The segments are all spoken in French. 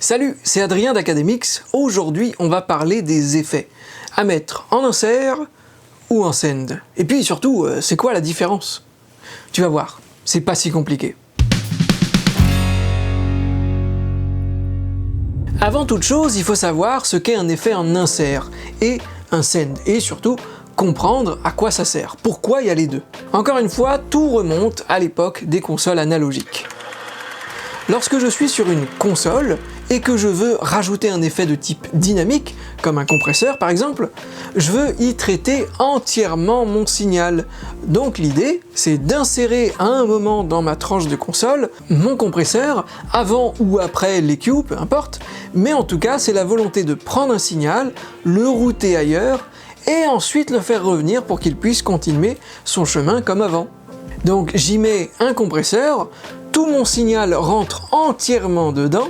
Salut, c'est Adrien d'Academix. Aujourd'hui, on va parler des effets à mettre en insert ou en send. Et puis surtout, c'est quoi la différence? Tu vas voir, c'est pas si compliqué. Avant toute chose, il faut savoir ce qu'est un effet en insert et un send, et surtout comprendre à quoi ça sert, pourquoi il y a les deux. Encore une fois, tout remonte à l'époque des consoles analogiques. Lorsque je suis sur une console et que je veux rajouter un effet de type dynamique, comme un compresseur par exemple, je veux y traiter entièrement mon signal. Donc l'idée, c'est d'insérer à un moment dans ma tranche de console mon compresseur, avant ou après l'EQ, peu importe, mais en tout cas c'est la volonté de prendre un signal, le router ailleurs, et ensuite le faire revenir pour qu'il puisse continuer son chemin comme avant. Donc j'y mets un compresseur, tout mon signal rentre entièrement dedans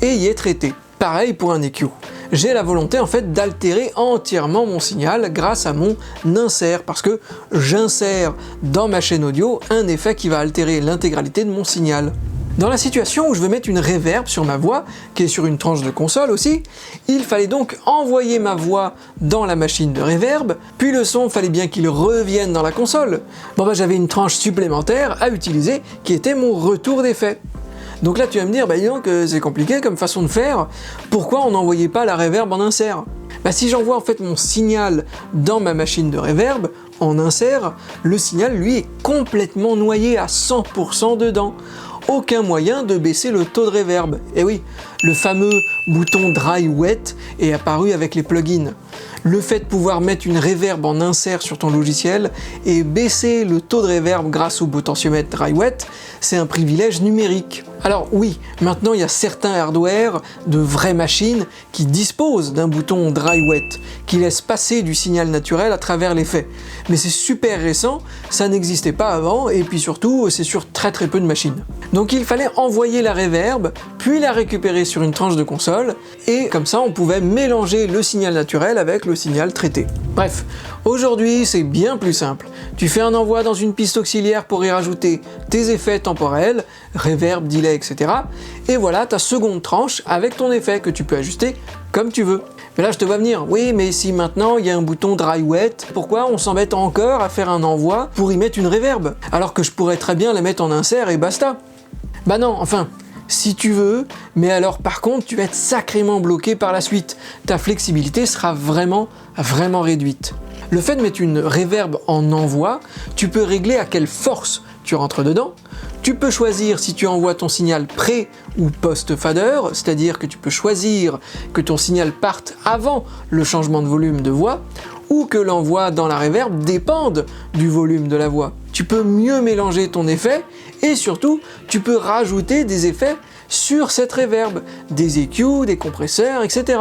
et y est traité. Pareil pour un EQ. J'ai la volonté en fait d'altérer entièrement mon signal grâce à mon insert, parce que j'insère dans ma chaîne audio un effet qui va altérer l'intégralité de mon signal. Dans la situation où je veux mettre une reverb sur ma voix, qui est sur une tranche de console aussi, il fallait donc envoyer ma voix dans la machine de reverb, puis le son fallait bien qu'il revienne dans la console. Bon bah j'avais une tranche supplémentaire à utiliser qui était mon retour d'effet. Donc là tu vas me dire, bah dis donc c'est compliqué comme façon de faire, pourquoi on n'envoyait pas la reverb en insert? Bah si j'envoie en fait mon signal dans ma machine de reverb, en insert, le signal lui est complètement noyé à 100% dedans. Aucun moyen de baisser le taux de reverb. Et oui, le fameux bouton Dry Wet est apparu avec les plugins. Le fait de pouvoir mettre une reverb en insert sur ton logiciel et baisser le taux de reverb grâce au potentiomètre Dry Wet, c'est un privilège numérique. Alors oui, maintenant il y a certains hardware de vraies machines qui disposent d'un bouton Dry Wet, qui laisse passer du signal naturel à travers l'effet. Mais c'est super récent, ça n'existait pas avant, et puis surtout c'est sur très peu de machines. Donc il fallait envoyer la reverb, puis la récupérer sur une tranche de console, et comme ça on pouvait mélanger le signal naturel avec le signal traité. Bref, aujourd'hui c'est bien plus simple. Tu fais un envoi dans une piste auxiliaire pour y rajouter tes effets temporels, reverb, delay, etc. Et voilà ta seconde tranche avec ton effet que tu peux ajuster comme tu veux. Mais là je te vois venir, oui mais si maintenant il y a un bouton Dry Wet, pourquoi on s'embête encore à faire un envoi pour y mettre une reverb? Alors que je pourrais très bien la mettre en insert et basta. Bah non, enfin, si tu veux, mais alors par contre tu vas être sacrément bloqué par la suite. Ta flexibilité sera vraiment réduite. Le fait de mettre une reverb en envoi, tu peux régler à quelle force tu rentres dedans. Tu peux choisir si tu envoies ton signal pré ou post-fader, c'est-à-dire que tu peux choisir que ton signal parte avant le changement de volume de voix, ou que l'envoi dans la reverb dépende du volume de la voix. Tu peux mieux mélanger ton effet, et surtout, tu peux rajouter des effets sur cette reverb, des EQ, des compresseurs, etc.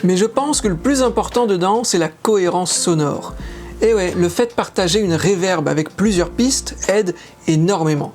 Mais je pense que le plus important dedans, c'est la cohérence sonore. Et ouais, le fait de partager une reverb avec plusieurs pistes aide énormément.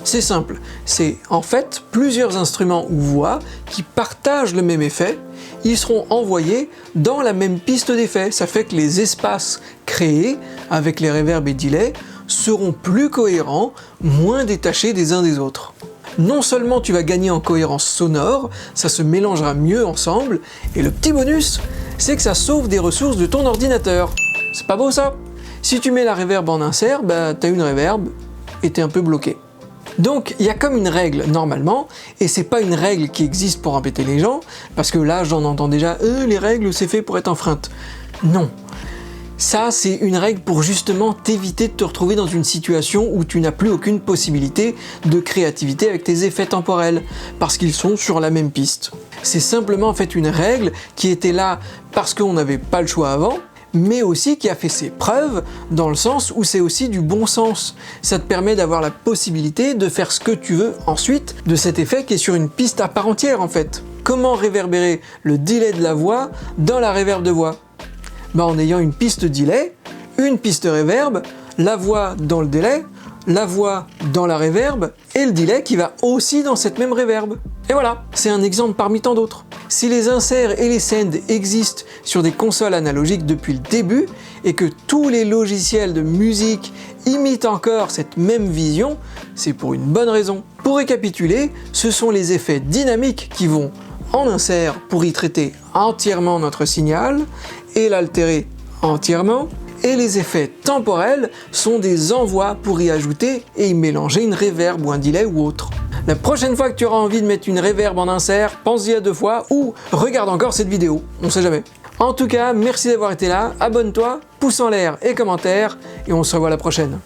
C'est simple, c'est en fait plusieurs instruments ou voix qui partagent le même effet, ils seront envoyés dans la même piste d'effet. Ça fait que les espaces créés avec les reverbs et delay seront plus cohérents, moins détachés des uns des autres. Non seulement tu vas gagner en cohérence sonore, ça se mélangera mieux ensemble, et le petit bonus, c'est que ça sauve des ressources de ton ordinateur. C'est pas beau ça? Si tu mets la reverb en insert, bah t'as une reverb et t'es un peu bloqué. Donc il y a comme une règle normalement, et c'est pas une règle qui existe pour embêter les gens, parce que là j'en entends déjà les règles c'est fait pour être enfreinte. Non. Ça c'est une règle pour justement t'éviter de te retrouver dans une situation où tu n'as plus aucune possibilité de créativité avec tes effets temporels, parce qu'ils sont sur la même piste. C'est simplement en fait une règle qui était là parce qu'on n'avait pas le choix avant, mais aussi qui a fait ses preuves dans le sens où c'est aussi du bon sens. Ça te permet d'avoir la possibilité de faire ce que tu veux ensuite de cet effet qui est sur une piste à part entière en fait. Comment réverbérer le delay de la voix dans la reverb de voix? Bah en ayant une piste delay, une piste reverb, la voix dans le delay, la voix dans la reverb et le delay qui va aussi dans cette même reverb. Et voilà, c'est un exemple parmi tant d'autres. Si les inserts et les send existent sur des consoles analogiques depuis le début et que tous les logiciels de musique imitent encore cette même vision, c'est pour une bonne raison. Pour récapituler, ce sont les effets dynamiques qui vont en insert pour y traiter entièrement notre signal et l'altérer entièrement, et les effets temporels sont des envois pour y ajouter et y mélanger une reverb ou un delay ou autre. La prochaine fois que tu auras envie de mettre une reverb en insert, pense-y à 2 fois ou regarde encore cette vidéo, on sait jamais. En tout cas, merci d'avoir été là, abonne-toi, pouce en l'air et commentaire, et on se revoit la prochaine.